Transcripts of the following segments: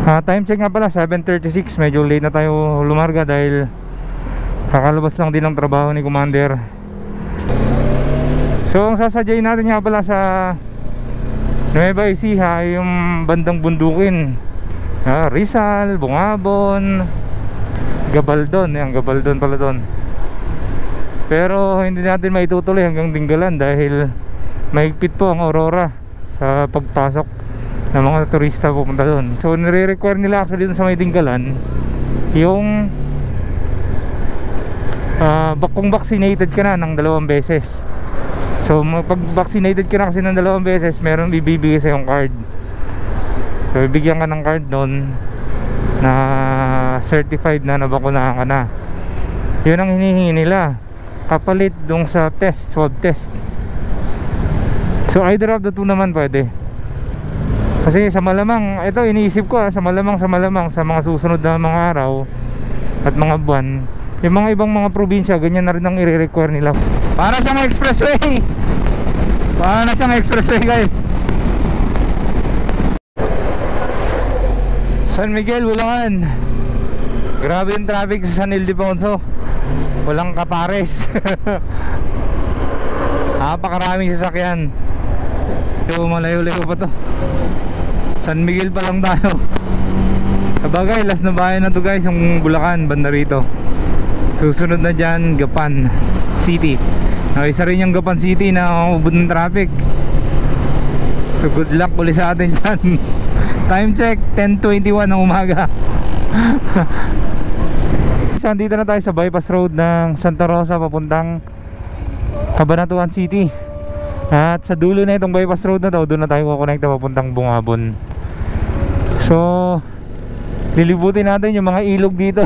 Time check nga pala 7:36. Medyo late na tayo lumarga dahil kakalabas lang din ng trabaho ni Commander. So ang sasadyain natin nga pala sa Nueva Ecija ay yung bandang bundukin, Rizal, Bungabon, Gabaldon. Yan, Gabaldon pala doon. Pero hindi natin maitutuloy hanggang Dingalan dahil mahigpit po ang Aurora sa pagpasok ng mga turista pupunta doon. So nire-require nila actually doon sa may Dingalan yung kung vaccinated ka na ng 2 beses. So pag vaccinated ka na kasi ng 2 beses, meron bibigay sa yung card. So bibigyan ka ng card doon na certified na nabakunahan ka na. Yun ang hinihingi nila kapalit dun sa test, swab test. So either of the two naman pwede. Kasi sa malamang, ito iniisip ko sa malamang sa mga susunod na mga araw at mga buwan, yung mga ibang mga probinsya, ganyan na rin ang i-require nila. Para siyang expressway. Para na siyang expressway, guys. San Miguel, Bulacan. Grabe yung traffic sa San Ildefonso. Walang kapares. Napakaraming sasakyan. So malayo-layo pa to. San Miguel pa lang tayo. Sabagay, last na bayan na to guys, yung Bulacan, banda rito. Susunod na dyan, Gapan City. Isa rin yung Gapan City na ubod ng traffic. So good luck ulit sa atin dyan. Time check 10:21 ng umaga. Dito na tayo sa bypass road ng Santa Rosa papuntang Cabanatuan City. At sa dulo na itong bypass road na to, doon na tayo kukonekta papuntang Bungabon. So lilibutin natin yung mga ilog dito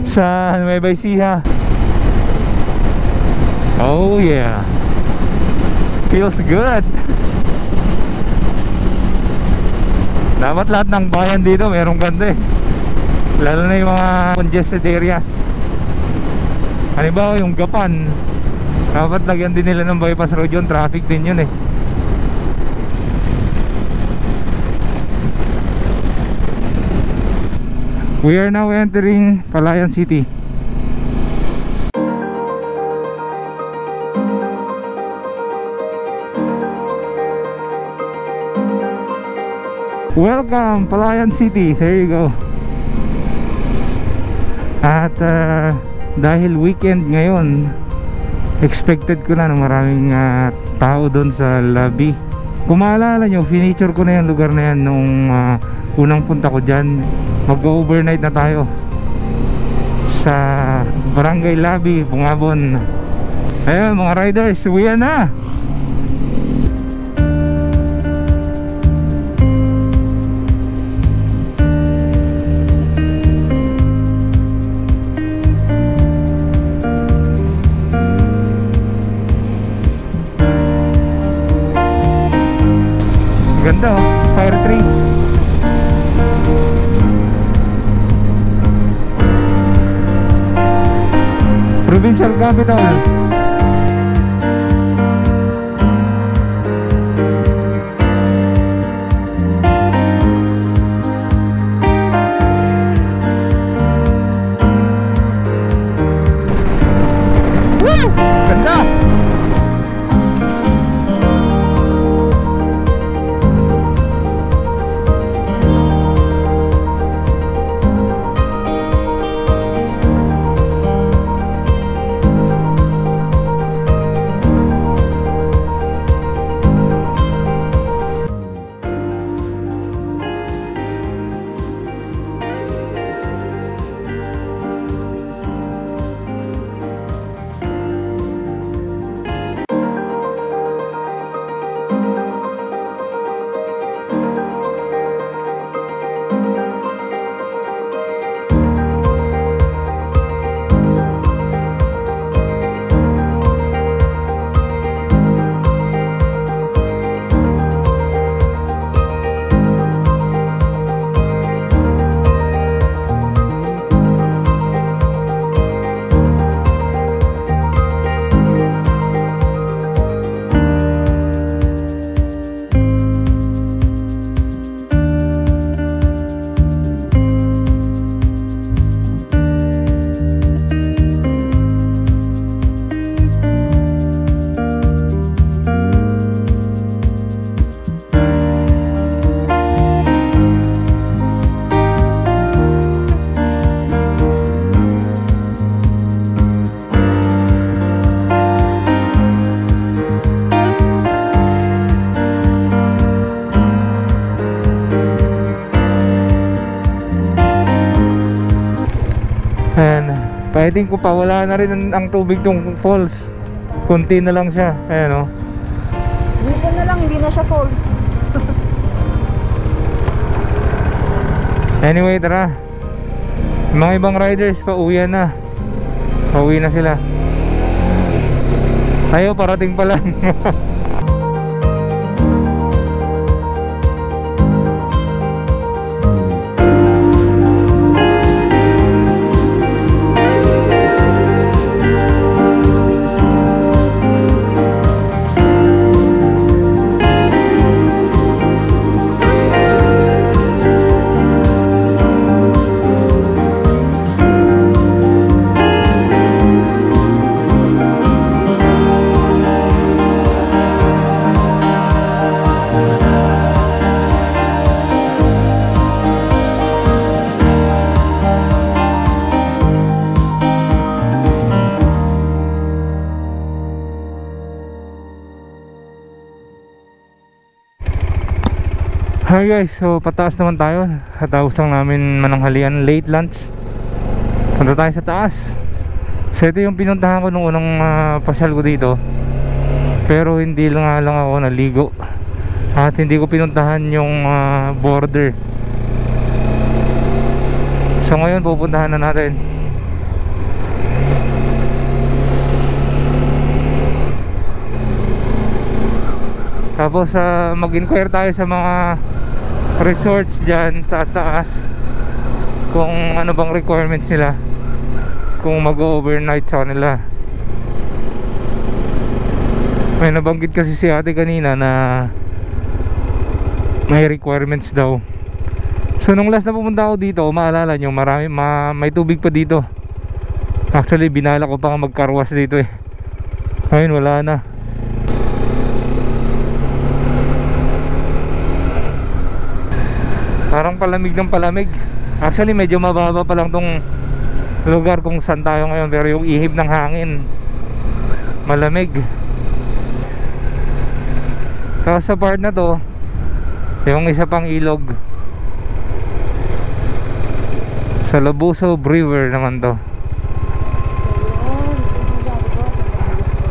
sa Nueva Ecija. Oh yeah, feels good. Dapat lahat ng bayan dito merong ganda eh, lalo na yung mga congested areas. Halimbawa yung Gapan, dapat lagyan din nila ng bypass road yun, traffic din yun eh. We are now entering Palayan City. Welcome Palayan City, there you go. At dahil weekend ngayon, expected ko na maraming tao doon sa lobby. Kung maalala nyo, finiture ko na yung lugar na yan nung unang punta ko dyan. Mag-overnight na tayo sa Barangay Lobby, Bungabon. Ayun mga riders, uwian na. Ganda oh, fire tree. Provincial capital. Woo! Ganda! I think kung wala na rin ang tubig tong falls. Kunti na lang siya. Ayan o. Dito na lang, hindi na siya falls. Anyway, tara. Mga ibang riders pauwi na. Pauwi na sila. Tayo parating pa lang. Hi guys, so pataas naman tayo. Katapos lang namin mananghalian, late lunch. Punta tayo sa taas. So ito yung pinuntahan ko nung unang pasyal ko dito. Pero hindi lang ako naligo. At hindi ko pinuntahan yung border. So ngayon pupuntahan na natin. Tapos mag-inquire tayo sa mga resorts dyan sa taas kung ano bang requirements nila kung mag-overnight sa kanila. May nabanggit kasi si ate kanina na may requirements daw. So nung last na pumunta ako dito, maalala nyo, may tubig pa dito. Actually binala ko pa mag-carwash dito eh. Ayun, wala na. Parang palamig ng palamig. Actually medyo mababa pa lang tong lugar kung saan tayo ngayon, pero yung ihip ng hangin malamig. Tapos sa part na to, yung isa pang ilog, sa Labuso River naman to.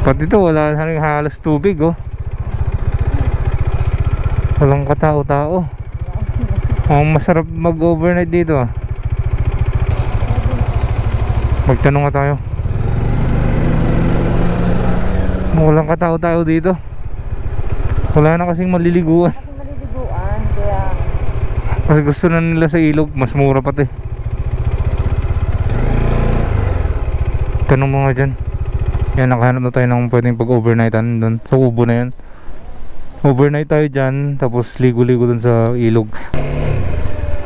Pati dito wala na rin halos tubig oh. Walang katao-tao. Masarap mag-overnight dito ah. Magtanong nga tayo. Walang katao-tao dito. Wala na kasing maliliguan. Kaya Kasi gusto na nila sa ilog. Mas mura pati. Tanong mo nga dyan. Yan, nakahanap na tayo ng pwedeng pag-overnightan doon. Sa kubo na yan. Overnight tayo dyan. Tapos ligo-ligo doon sa ilog.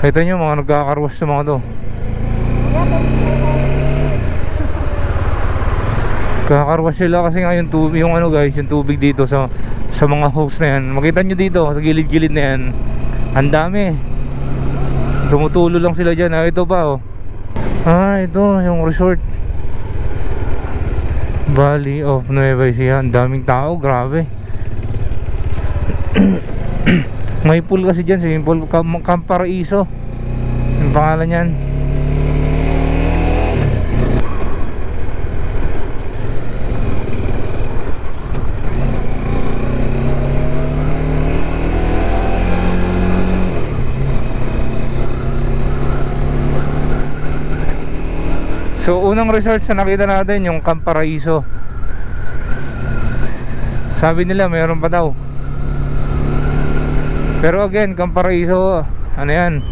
Kita nyo mga nagkakarwas sa mga to. Kakarwas sila kasi nga yung tubig, yung ano guys, yung tubig dito sa mga hose na yan. Makita nyo dito sa gilid-gilid na yan. Ang dami. Tumutulo lang sila dyan. Ito pa oh. Ito yung resort. Valley of Nueva Ecija. Ang daming tao, grabe. May pool kasi dyan, swimming pool, Camp Paraiso yung pangalan yan. So unang resort na nakita natin yung Camp Paraiso. Sabi nila mayroon pa daw. Pero again, Camp Paraiso, ano yan,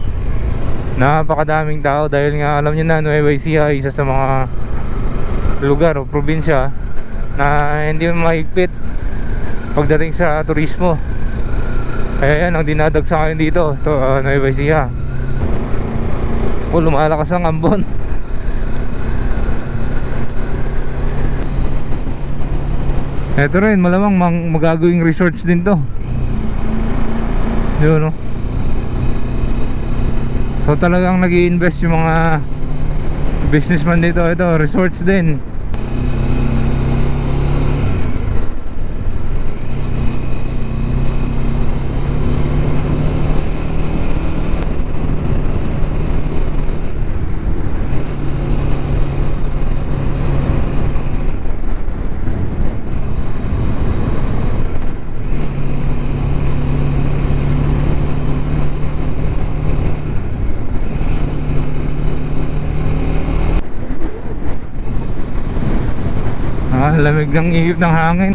napakadaming tao dahil nga alam nyo na Nueva Ecija isa sa mga lugar o probinsya na hindi mahigpit pagdating sa turismo. Kaya yan ang dinadagsa ngayon dito, Nueva Ecija. Lumalakas ang ambon. Ito rin, malamang magagawing resorts din to. Yun no. So talagang nag-i-invest yung mga businessman dito. Ito, resorts din. Ang lamig ng ihip ng hangin.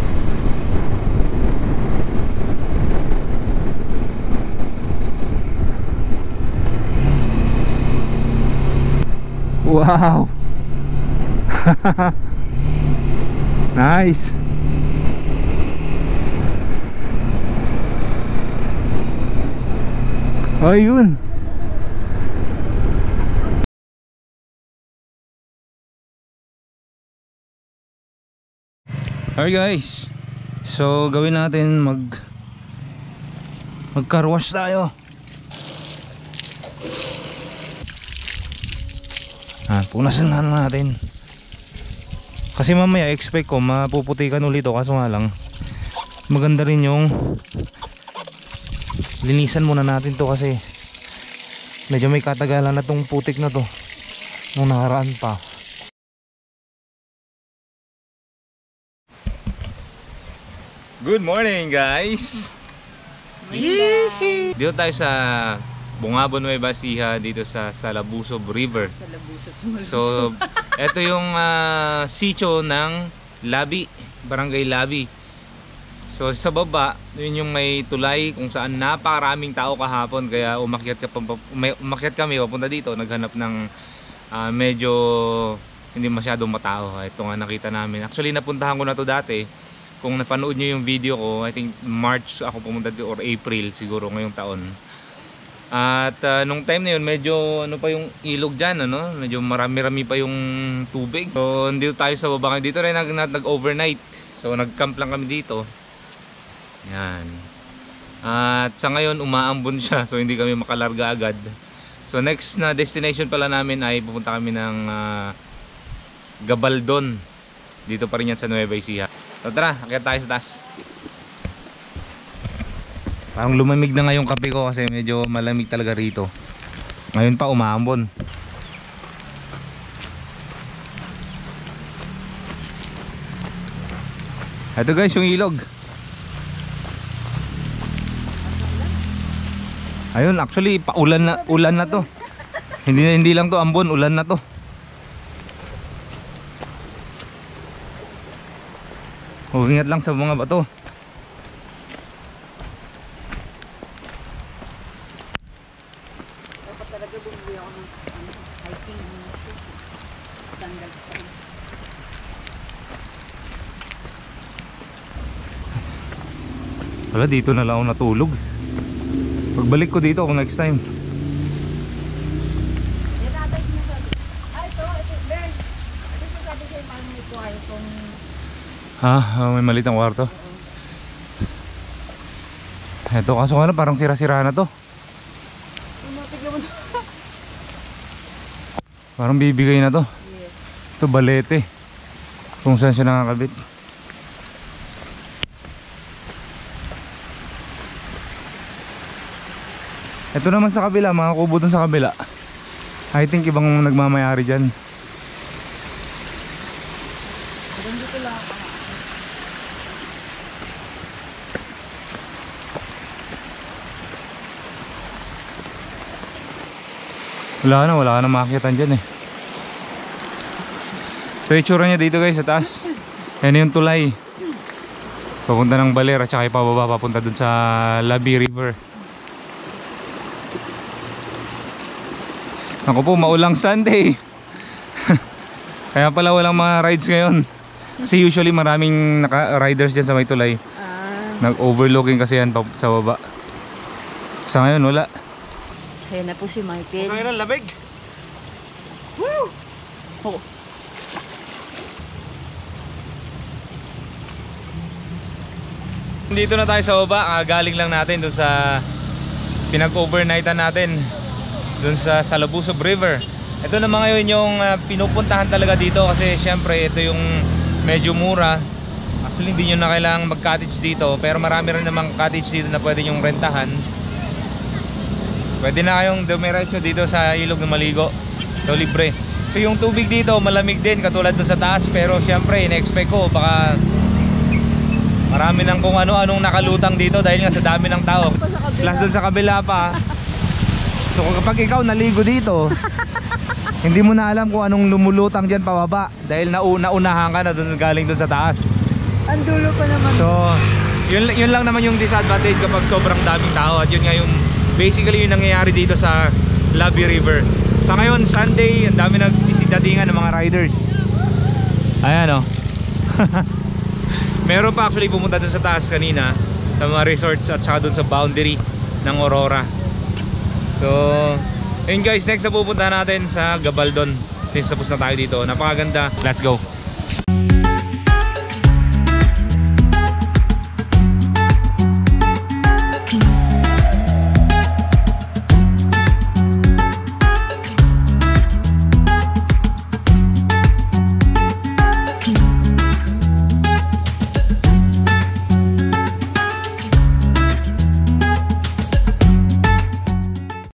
Wow. Nice. Ayun. Alright guys, so gawin natin mag-car wash tayo. Punasan na natin. Kasi mamaya expect ko mapuputikan ulit to, kaso nga lang maganda rin yung linisan muna natin to kasi medyo may katagalan na tong putik na to nung nakaraan pa. Good morning guys! Dito tayo sa Bungabon, Nueva Ecija, dito sa Salabusob River. So, ito yung sitio ng Labi, Barangay Labi. So, sa baba, yun yung may tulay kung saan napakaraming tao kahapon. Kaya umakyat kami papunta dito, naghanap ng medyo hindi masyadong matao. Ito nga nakita namin. Actually, napuntahan ko na to dati. Kung napanood nyo yung video ko, I think March ako pumunta dito or April siguro ngayong taon. At nung time na yun, medyo ano pa yung ilog dyan, ano? Medyo marami-rami pa yung tubig. So dito tayo sa baba. Dito rin nag-overnight. So nag-camp lang kami dito. Yan. At sa ngayon umaambon siya, so hindi kami makalarga agad. So next na destination pala namin ay pupunta kami ng Gabaldon. Dito pa rin yan sa Nueva Ecija. So tara, akyat tayo sa taas. Parang lumamig na nga yung kape ko kasi medyo malamig talaga rito. Ngayon pa umaambon. Ito guys yung ilog. Ayun, actually ulan na to. Hindi lang to ambon, ulan na to. Ingat lang sa mga bato. Dapat talaga bumili ako ng hiking sandals. Wala, dito na lang ako natulog. Pagbalik ko dito kung next time. May maliit ang kwarto. Eto, kaso nga na parang sira-sira na to. Parang bibigay na to. Ito balete, kung saan siya nakakabit. Ito naman sa kabila, mga kubo dun sa kabila. I think ibang nagmamayari dyan. Wala na makakita dyan eh. Ito yung tsura niya dito guys sa taas. Yan yung tulay papunta ng Baler at saka ipababa papunta dun sa Labi River. Ako po, maulang Sunday. Kaya pala walang mga rides ngayon. Kasi usually maraming riders dyan sa may tulay. Nag-overlooking kasi yan sa baba. Sa ngayon wala. Ayan na po si Michael. Okay na, lamig. Woo! Oh. Dito na tayo sa baba. Galing lang natin doon sa pinag-overnightan natin doon sa Salabusob River. Ito naman ngayon yung pinupuntahan talaga dito kasi syempre ito yung medyo mura. Actually hindi nyo na kailangang mag-cottage dito, pero marami rin namang cottage dito na pwede nyong rentahan. Pwede na kayong dumiretso dito sa ilog na maligo. So libre. So yung tubig dito malamig din katulad doon sa taas, pero syempre in-expect ko baka marami nang kung ano-anong nakalutang dito dahil nga sa dami ng tao. Plus doon sa kabila pa. So kapag ikaw naligo dito, hindi mo na alam kung anong lumulutang dyan pababa dahil naunahan ka na dun, galing dun sa taas. Ang dulo pa naman. So yun lang naman yung disadvantage kapag sobrang daming tao. At yun nga yung basically yung nangyayari dito sa Labi River. Sa ngayon Sunday, ang dami nagsisitatingan ng mga riders. Ayan o. Meron pa actually pumunta dun sa taas kanina sa mga resorts at saka dun sa boundary ng Aurora. So ayun guys, next na pupunta natin sa Gabaldon. Since tapos na tayo dito, napakaganda. Let's go.